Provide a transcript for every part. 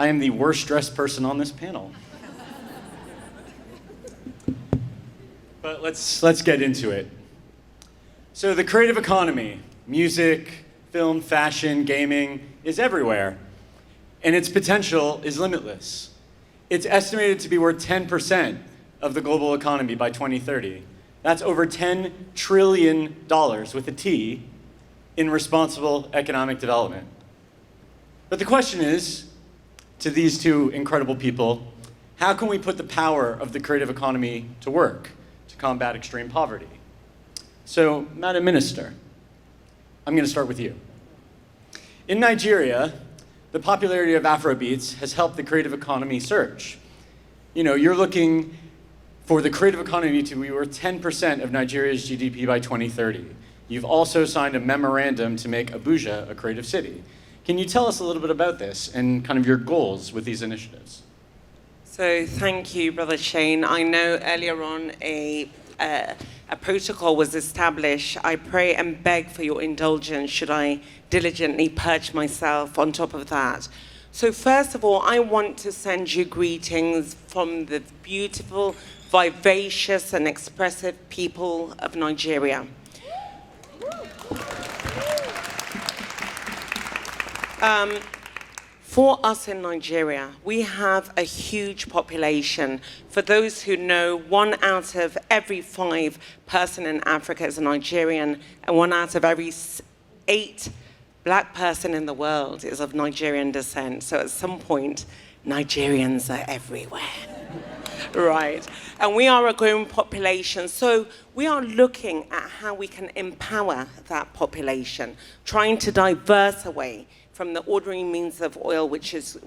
I am the worst dressed person on this panel. But let's get into it. So the creative economy, music, film, fashion, gaming, is everywhere. And its potential is limitless. It's estimated to be worth 10% of the global economy by 2030. That's over $10 trillion with a T in responsible economic development. But the question is, to these two incredible people, how can we put the power of the creative economy to work to combat extreme poverty? So, Madam Minister, I'm going to start with you. In Nigeria, the popularity of Afrobeats has helped the creative economy surge. You know, you're looking for the creative economy to be worth 10% of Nigeria's GDP by 2030. You've also signed a memorandum to make Abuja a creative city. Can you tell us a little bit about this and kind of your goals with these initiatives? So thank you, Brother Shain. I know earlier on a protocol was established. I pray and beg for your indulgence should I diligently perch myself on top of that. So first of all, I want to send you greetings from the beautiful, vivacious and expressive people of Nigeria. For us in Nigeria, we have a huge population. For those who know, 1 out of every 5 person in Africa is a Nigerian, and 1 out of every 8 Black person in the world is of Nigerian descent. So at some point, Nigerians are everywhere. Right. And we are a growing population. So we are looking at how we can empower that population, trying to diverse away from the ordinary means of oil, which is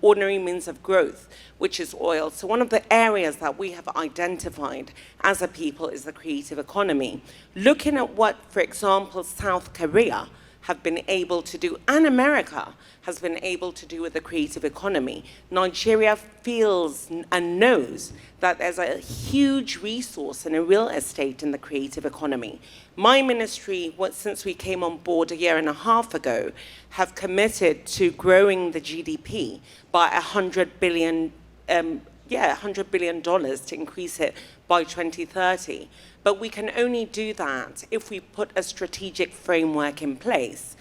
ordinary means of growth, which is oil. So one of the areas that we have identified as a people is the creative economy. Looking at what, for example, South Korea have been able to do, and America has been able to do with the creative economy. Nigeria feels and knows that there's a huge resource and a real estate in the creative economy. My ministry, since we came on board a year and a half ago, have committed to growing the GDP by $100 billion to increase it by 2030. But we can only do that if we put a strategic framework in place.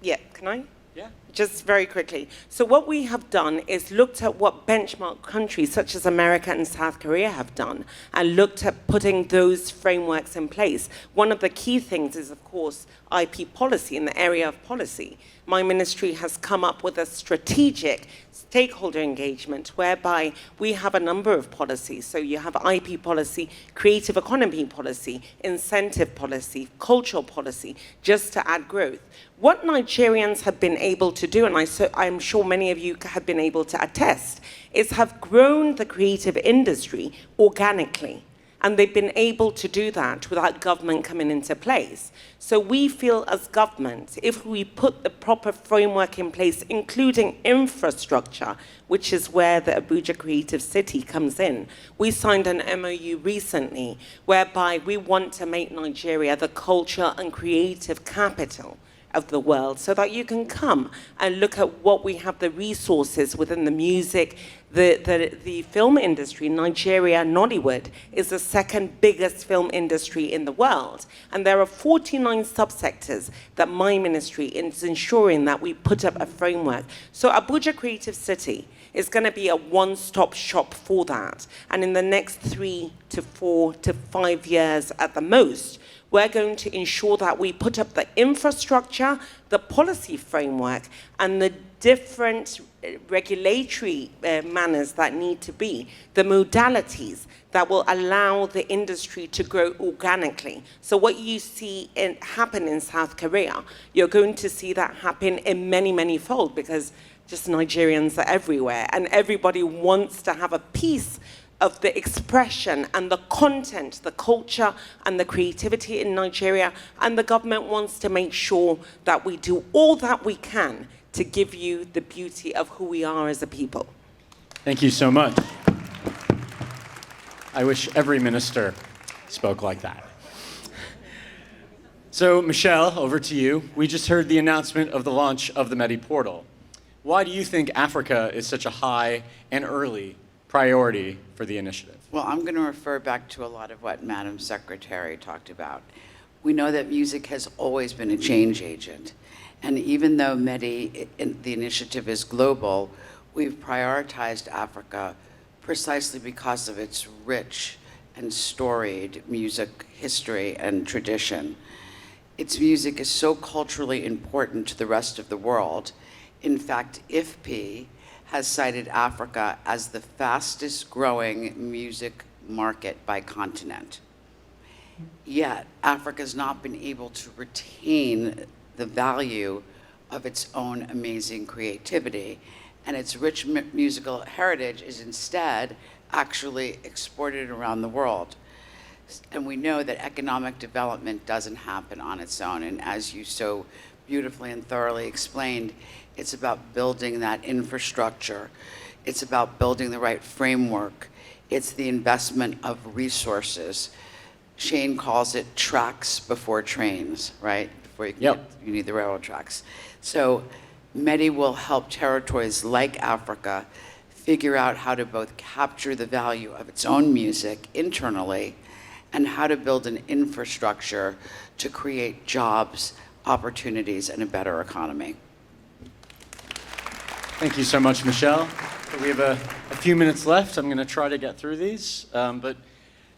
Yeah, can I? Yeah. Just very quickly. So what we have done is looked at what benchmark countries such as America and South Korea have done and looked at putting those frameworks in place. One of the key things is, of course, IP policy in the area of policy. My ministry has come up with a strategic stakeholder engagement whereby we have a number of policies. So you have IP policy, creative economy policy, incentive policy, cultural policy, just to add growth. What Nigerians have been able to do, and I'm sure many of you have been able to attest, is have grown the creative industry organically. And they've been able to do that without government coming into place. So we feel as government, if we put the proper framework in place, including infrastructure, which is where the Abuja Creative City comes in. We signed an MOU recently whereby we want to make Nigeria the culture and creative capital of the world, so that you can come and look at what we have, the resources within the music, the film industry. Nigeria, Nollywood, is the second biggest film industry in the world. And there are 49 subsectors that my ministry is ensuring that we put up a framework. So Abuja Creative City is going to be a one-stop shop for that. And in the next 3 to 4 to 5 years at the most, we're going to ensure that we put up the infrastructure, the policy framework, and the different regulatory manners that need to be, the modalities that will allow the industry to grow organically. So what you see happen in South Korea, you're going to see that happen in many, many fold, because just Nigerians are everywhere, and everybody wants to have a piece of the expression and the content, the culture and the creativity in Nigeria, and the government wants to make sure that we do all that we can to give you the beauty of who we are as a people. Thank you so much. I wish every minister spoke like that. So, Michele, over to you. We just heard the announcement of the launch of the Medi portal. Why do you think Africa is such a high and early priority for the initiative? Well, I'm going to refer back to a lot of what Madam Secretary talked about. We know that music has always been a change agent. And even though MEDI, the initiative, is global, we've prioritized Africa precisely because of its rich and storied music history and tradition. Its music is so culturally important to the rest of the world. In fact, IFPI has cited Africa as the fastest growing music market by continent. Yet, Africa has not been able to retain the value of its own amazing creativity, and its rich musical heritage is instead actually exported around the world. And we know that economic development doesn't happen on its own, and as you so beautifully and thoroughly explained, it's about building that infrastructure. It's about building the right framework. It's the investment of resources. Shain calls it tracks before trains, right? Before you can Yep. you need the railroad tracks. So MEDI will help territories like Africa figure out how to both capture the value of its own music internally and how to build an infrastructure to create jobs, opportunities, and a better economy. Thank you so much, Michelle. We have a few minutes left. I'm going to try to get through these. But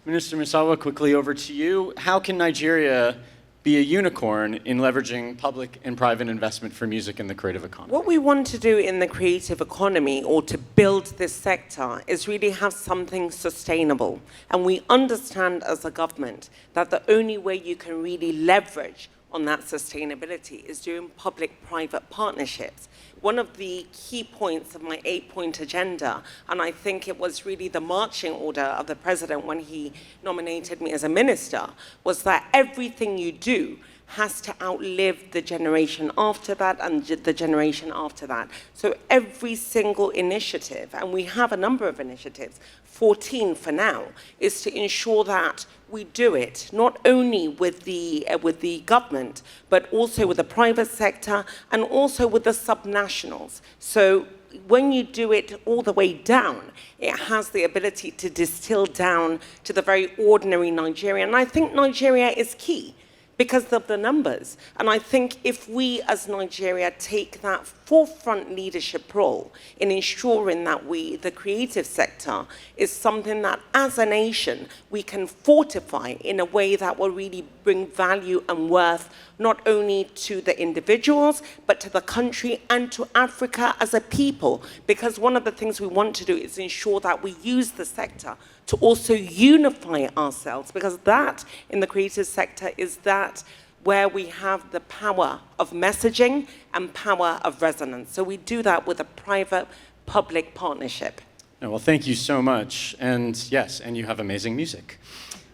Minister Musawa, quickly over to you. How can Nigeria be a unicorn in leveraging public and private investment for music in the creative economy? What we want to do in the creative economy, or to build this sector, is really have something sustainable. And we understand as a government that the only way you can really leverage on that sustainability is doing public-private partnerships. One of the key points of my 8-point agenda, and I think it was really the marching order of the president when he nominated me as a minister, was that everything you do has to outlive the generation after that and the generation after that. So every single initiative, and we have a number of initiatives, 14 for now, is to ensure that we do it not only with the government, but also with the private sector and also with the subnationals. So when you do it all the way down, it has the ability to distill down to the very ordinary Nigerian. And I think Nigeria is key because of the numbers. And I think if we as Nigeria take that forefront leadership role in ensuring that the creative sector is something that as a nation we can fortify in a way that will really bring value and worth not only to the individuals, but to the country and to Africa as a people. Because one of the things we want to do is ensure that we use the sector to also unify ourselves, because that in the creative sector is that where we have the power of messaging and power of resonance. So we do that with a private-public partnership. Oh, well, thank you so much. And yes, and you have amazing music.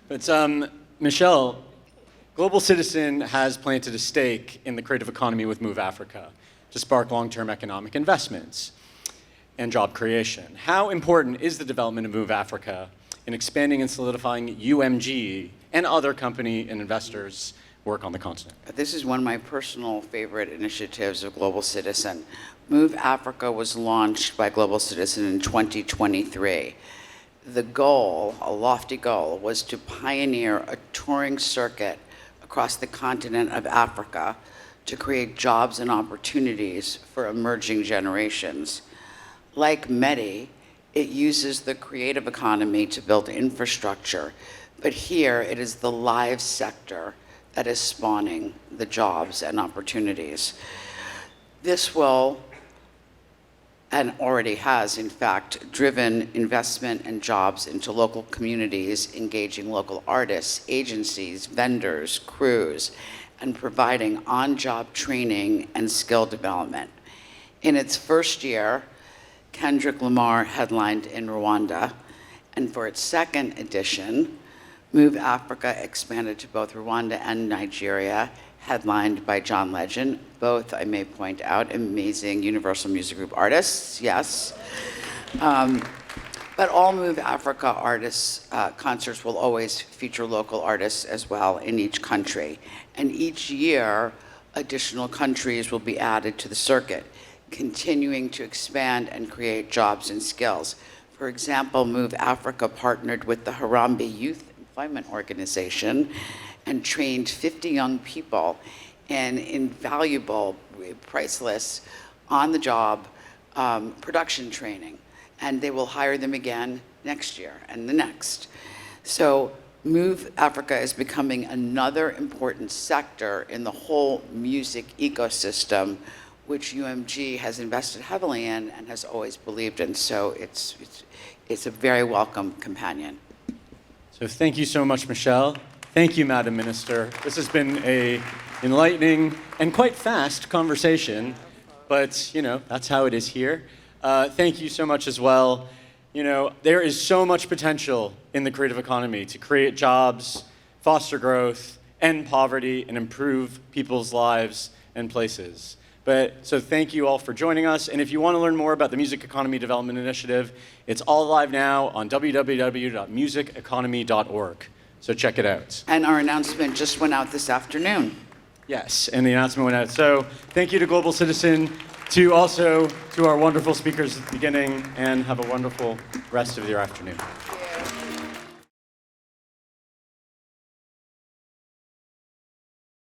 But Michelle, Global Citizen has planted a stake in the creative economy with Move Africa to spark long-term economic investments and job creation. How important is the development of Move Africa in expanding and solidifying UMG and other company and investors' work on the continent? This is one of my personal favorite initiatives of Global Citizen. Move Africa was launched by Global Citizen in 2023. The goal, a lofty goal, was to pioneer a touring circuit across the continent of Africa to create jobs and opportunities for emerging generations. Like MEDI, it uses the creative economy to build infrastructure, but here it is the live sector that is spawning the jobs and opportunities. This will, and already has in fact, driven investment and jobs into local communities, engaging local artists, agencies, vendors, crews, and providing on-job training and skill development. In its first year, Kendrick Lamar headlined in Rwanda, and for its second edition, Move Africa expanded to both Rwanda and Nigeria, headlined by John Legend, both, I may point out, amazing Universal Music Group artists, yes. But all Move Africa artists, concerts will always feature local artists as well in each country. And each year, additional countries will be added to the circuit, continuing to expand and create jobs and skills. For example, Move Africa partnered with the Harambee Youth Employment Organization and trained 50 young people in invaluable, priceless, on-the-job production training. And they will hire them again next year and the next. So Move Africa is becoming another important sector in the whole music ecosystem, which UMG has invested heavily in and has always believed in. So it's a very welcome companion. So thank you so much, Michele. Thank you, Madam Minister. This has been an enlightening and quite fast conversation, but that's how it is here. Thank you so much as well. There is so much potential in the creative economy to create jobs, foster growth, end poverty, and improve people's lives and places. So thank you all for joining us. And if you want to learn more about the Music Economy Development Initiative, it's all live now on www.musiceconomy.org. So check it out. And our announcement just went out this afternoon. Yes, and the announcement went out. So thank you to Global Citizen, to our wonderful speakers at the beginning, and have a wonderful rest of your afternoon.